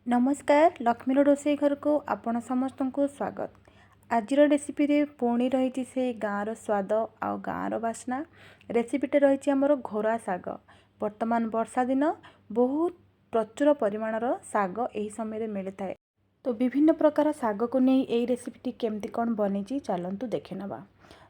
नमस्कार लक्ष्मीर रोसई घर को आपण समस्त को स्वागत। आज रेसिपी रे पुणी रही से गाँव स्वाद आ गाँव बास्ना रेसिपीटे रही आमर घोरा साग। वर्तमान वर्षा दिन बहुत प्रचुर परिमाणर साग यही समय मिलता है, तो विभिन्न प्रकार साग को नहीं यही रेसिपीटी केमती कौन बनी चलतु देखे नवा।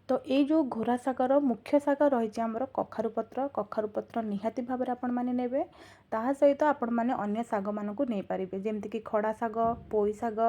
तो ये जो घोरा सागर मुख्य साग रही आमर कखारु पत्र निहाती भाव में आपण मैंने नेबे। ता सहित आपण मैंने अन्य साग मानक नहीं पारे जमती कि खड़ा साग, पोई साग,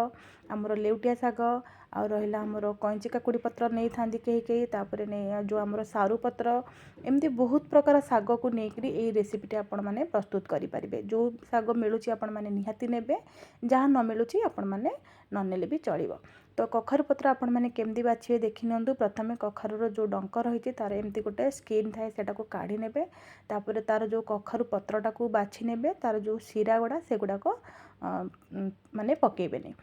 आमर लेउटिया साग आ रहा आमर कईंची काकुड़ी पत्र नहीं था कहीं तापर जो आमर सारू पत्र एमती बहुत प्रकार साग को लेकर ये रेसिपीटी आपण मैंने प्रस्तुत करें। जो साग मिलूँ आपण मैंने निहाती नेबे, जहाँ न मिलूँ आपण मैंने न नेले भी चलिबो। तो कखारु पत्र आपण मैंने केमती बाछिए देखि नियंतु। प्रथमे कखारुर जो डंक रही तार एमती गोटे स्किन थाए सेटा को काढ़ी नेबे। तापर तार जो कखारु पत्रटा को बाछि नेबे, तार जो शिरा गुड़ा से गुड़ाक माने पकेबेनी।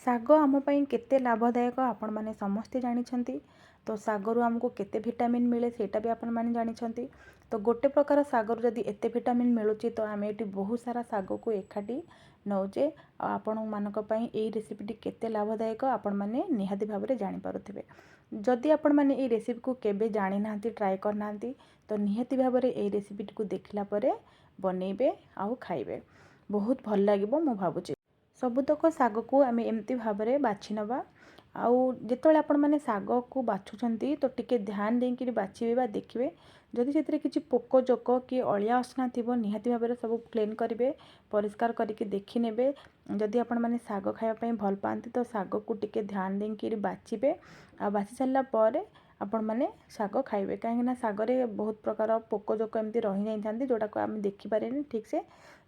साग आम पई केते लाभदायक आपण माने समस्ते जानिछंती। तो सागरु आमको केते विटामिन मिले सेटा भी आपण माने जानिछंती। तो गोटे प्रकार सागरु जदि एते विटामिन मिलुची तो आमे एटी बहुत सारा साग को एकाठी नौचे। आपण मानक पई एई रेसिपीटी केते लाभदायक आपण माने निहाती भाव में जानि पारुथिबे। जदि आपण माने एई रेसिपी को केबे जानि नांती, ट्राई कर नांती, तो निहाती भाव में एई रेसिपीटी को देखला परे बनेबे आउ खाइबे, बहुत भल लागिबो मु भाबुची। सबुतक साग को आम एमती भाव में बाछि नवा। आउ जिते आपण मैंने साग को बाछुंट तो टिके ध्यान देकर बाछे देखिए जदि से किसी पोक जोक कि अलिया असना थी निहाती भाव में सब क्लीन करेंगे, परिष्कार करके देखी नेबे। जदि आपण मैंने साग खायापी भल पाती तो साग को टिके ध्यान देकर बाछिबे। आ बाछि सारा पर आपण मैंने साग खाइबे, कहीं सागरे बहुत प्रकार पोक जोक एमती रही जाती जोटा को आम देखिपारे ठीक से,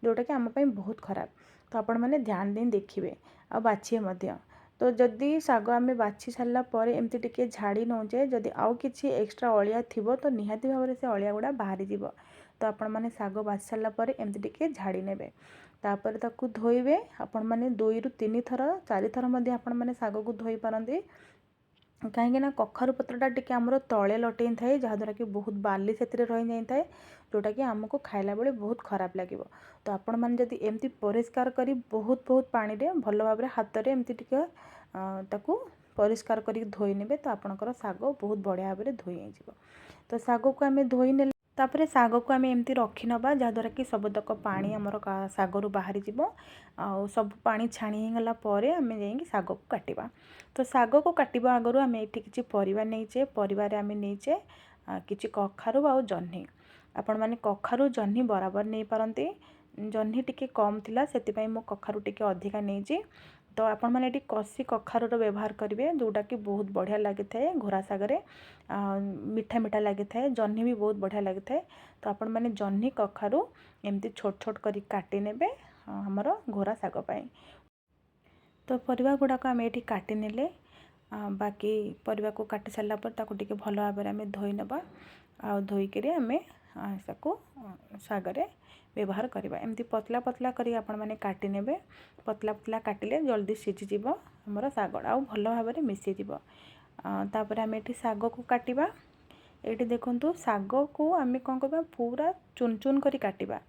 जोटा कि आम बहुत खराब। तो आपण मैंने ध्यान दे देखिए आ बाछिए मध्य। तो जदि साग आम बाछि सारा पर एमती टिके झाड़ी नौचे, जदि आउ किछि एक्स्ट्रा अलिया थिबो तो निहाती भाव में से अलिया गुड़ा बाहरी जीव। तो आपण मैंने साग बाछि सारा पर एमती टिके झाड़ी नेबे। तापर ताकू धोइबे। आपण मैंने 2 ରୁ 3 थर 4 थर मध्य आपण मैंने साग को धोई पारंती। कहीं कखारु पत्रटा टिके आमर तले लटेई थाए, जहाँद्वारा कि बहुत बाली से रही जाए जोटा कि आमको खाइला बेले बहुत खराब लगे। तो आपण मैंने जदि एमती परिष्कार करी बहुत बहुत पानी रे भल भाव में हाथ में एमती टिके ताकू परिष्कार करी धोई नेबे, तो आपणकर साग बहुत बढ़िया भाव में धोई हो। तो साग को आम धोई ने तापर साग को आम एमती रखी नवा, जहाँद्वारा कि सबतक पानी आमर सागरु बाहरी जीव। आ सब पानी छाणी गला पर आम जाइए साग को काटिबा। तो साग को काटिबा आगरु आम ये किसी परिबा नहींचे, परिबार आम नहींचे किसी कखारु आ जह्नी। आपण मैंने कखारु जह्नी बराबर नहीं पारंती, जह्नी टिके कम थिला सेतिपई मो कखारु टिके अधिका नहींची। तो आपण मैंने ये कषी कखारुर व्यवहार करेंगे जोटा कि बहुत बढ़िया लगी थाए। घोरा सागरे मीठा मीठा लगी थाए, जह्नी भी बहुत बढ़िया लगी थाए। तो आपण मैंने जह्नी कखारु एमती छोट छोट करी काटी नेबे हमर घोरा साग पाई। तो परिबा गुड़ाक आम ये काटी नेले, बाकी परिबा को काटी सारा पर ताकू टिके भल भाव में आम धोई नबा। आ धोईकरी आम साकू सागरे व्यवहार करवा। एमती पतला पतला करी आपण मैंने काटी नेबे। पतला पतला काटिले जल्दी सीझीज हमर सागड़ा आ भल भाव में मिसीज। तापर आम ये साग को काटिबा। ये देखंतु साग को आम कौन करबा पूरा चुन चुन करी काटिबा।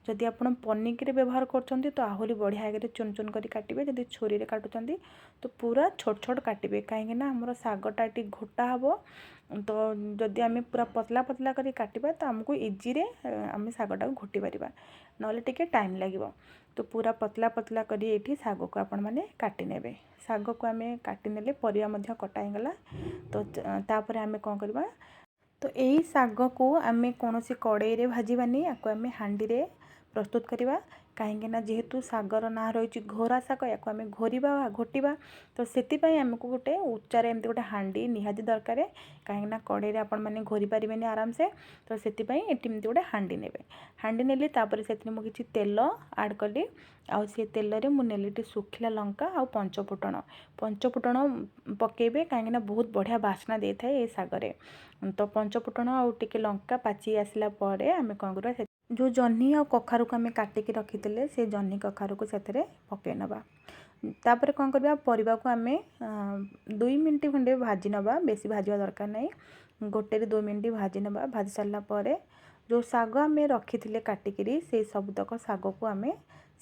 जदि आप पनिकी व्यवहार कर तो आहरी बढ़िया आगे चुन चुन करी काटिबे। जदि छुरी रे काटुचंती तो पूरा छोट छोट काटिबे, कहीं आमर सागटा टी घोटा हम। तो जदि आम पूरा पतला पतला करी काटिबा तो आमको इजी रे आम सागटा को घोटी पारिबा, नले टिके टाइम लागिबो। तो पूरा पतला पतला करी एठी साग को आपण माने काटी नेबे। साग को आम काटी नेले परिया मध्य कटा गला। तो तापर आम कौन करबा, तो यही साग को आम कौन कड़ाई रे भाजबानी, आपको आम हांडी रे प्रस्तुत करवा। कहीं जेहेतु सागर ना रही घोरा साग, या आम घोरीबा घोटिबा, तो से आमको गोटे उच्चार एमती गोटे हांडी निहाती दरकार। कहीं कड़ाई रे आपण मैंने घोरी पारे आराम से। तो से एमती गोटे हांडी नेबे। हांडी नेली तापर से किसी तेल आड कली। आउ से तेल रे मुझे सुखिला लंका आ पंचफुटण पकेबे, कहीं बहुत बढ़िया बास्ना दे थाए ये सागरे। तो पंचफुटण आउ टिके लंका पाची आसला पर आम कौन करवा, जो जह्नी आ कखारु को आम काटिकी रखी से जह्नी कखारु को से पकई नवा। तापर कौन करवा, परिबा को आम 2 मिनट खंडे भाजी नवा, बेसी भाजवा दरकार नहीं। 1 ରୁ 2 मिनट भाजी नवा। भाजी सारा पर जो साग आम रखी काटिकी से सबुतक साग को आम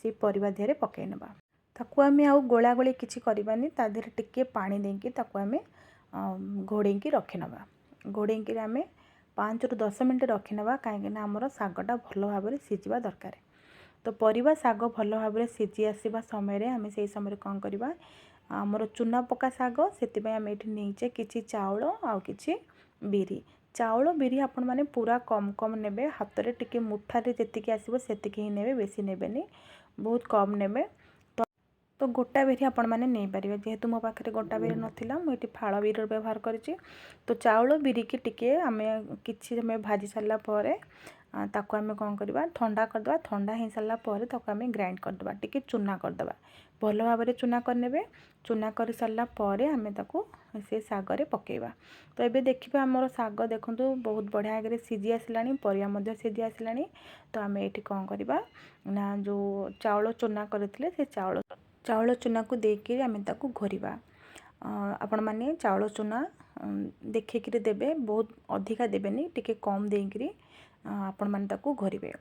से परिवा देहरे पकई नबा। ताकू आमे आउ गोला गोली किछि करबानी, ता देहरे टिके पानी देंकी ताकू आमे घोड़ेंकी रखी नबा। घोड़ेंकी आमे 5 ରୁ 10 मिनिट रखी नबा, काहेकि आमर सागटा भल भाव सिझा दरकार। तो परिवा साग भल भाव सिझी आसवा समय आम से समय कौन करवा, आमर चूना पका साग से आम ये नहींचे कि चाउल आउ कि बिरी। चाउल बिरी आपण मैंने पूरा कम कम ने, हाथ में टिके मुठारे जी आसो से ही ने, बेसी ने, बहुत कम ने। तो गोटा बिरी आपण मैंने नहीं पारे, जेहेतु मो पाखे गोटा बिरी नाला मुझे फाड़ बिरी व्यवहार करी। तो चाउल बिरी की टिके आम कि समय भाजी सारापर ताको आमे कौन करवा, ठंडा करदे। ठंडा हो सारापर ताको आमे ग्राइंड करदे, टिके चूना करदे, भल भाव में चूना करने। चूना कर सारापर आमे ताको से सागरे पकेबा। तो ये देखिए आमर साग देखूँ बहुत बढ़िया आगे सिझी आसला, परिवा सिझी आसला। तो आम ये कौन करवा ना, जो चाउल चूना करते से चाउल चूना को देकर आम ताको घोरवा। आपण मैंने चाउल चूना देखिक देवे, बहुत अधिका देवेनि, टिके कम देकरी आपण मैंने ताको घोरवे।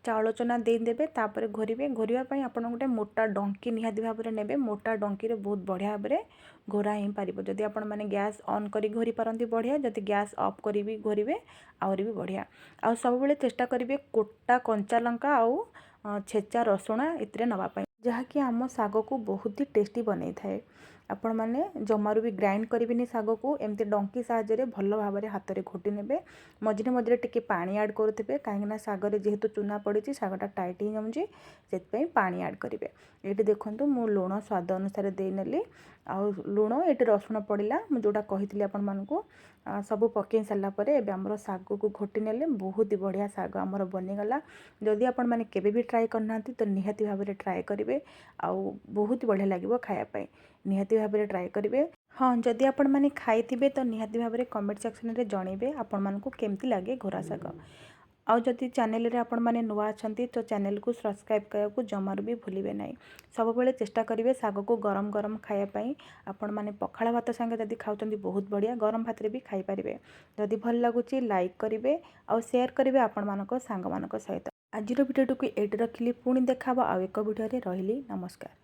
चाउल चूना देदेवे, तापर घोरवे। घोरवाई आपण गोटे मोटा डंकी निहाती भाव में ने, मोटा डंकी बहुत बढ़िया भाव में घोरा ही पार। जदि आपण मैंने गैस ऑन करी घोरी पारती बढ़िया, जदि गैस ऑफ करी भी घोरवे आहरी भी बढ़िया। आ सब बेले चेष्टा करेंगे कोटा कंचा लंका आउ छेचा रसुण इतने नवापाई, जहाँकि आम साग को बहुत ही टेस्टी बनई थाए। आपण मैंने जमारू भी ग्राइंड करेंगे साग को, एमती डंकी साहाय्य भल भाव में हाथ में घोटी ने। मझे मझे टिके पानी ऐड करुवे, कहीं सागर जेहेतु चूना पड़ी सागटा टाइट हो जाऊँगी, से पानी ऐड करेंगे। ये देखो मु लुण स्वाद अनुसार देनेली, आउ लुण ये रसुण पड़ा जोटा कही आपण मानू सब पकई सारापर एमर साग को घोटी ने। बहुत ही बढ़िया साग आमर बनीगला। जदि आपण मैंने केबे भी ट्राए करना तो निहाती भाव में ट्राए करेंगे, आउ बहुत बढ़िया लगे खायापाई, निहाती भाव में ट्राए करेंगे। हाँ, जदि आपण मैंने खाई तो निहाती भाव में कमेंट सेक्शन में जनइबे आपण मानकु केमती लगे घोरा साग। आउ जदि चैनल रे आपण मैंने नुआ अछंती तो चैनल को सब्सक्राइब करने को जमारू भी भूलिबे नहीं। सब बेले चेष्टा करेंगे साग को गरम गरम खायापाई। आपण मैंने पखाला भात संगे जदि खाउछंती बहुत बढ़िया, गरम भात रे भी खाई पारिबे। जदि भल लागुची लाइक करेंगे आउ शेयर करेंगे आपण मानक सांग मानक सहित। आजिर वीडियो को एट रखिली, पुणी देखा आउ एक वीडियो रे। रहिली, नमस्कार।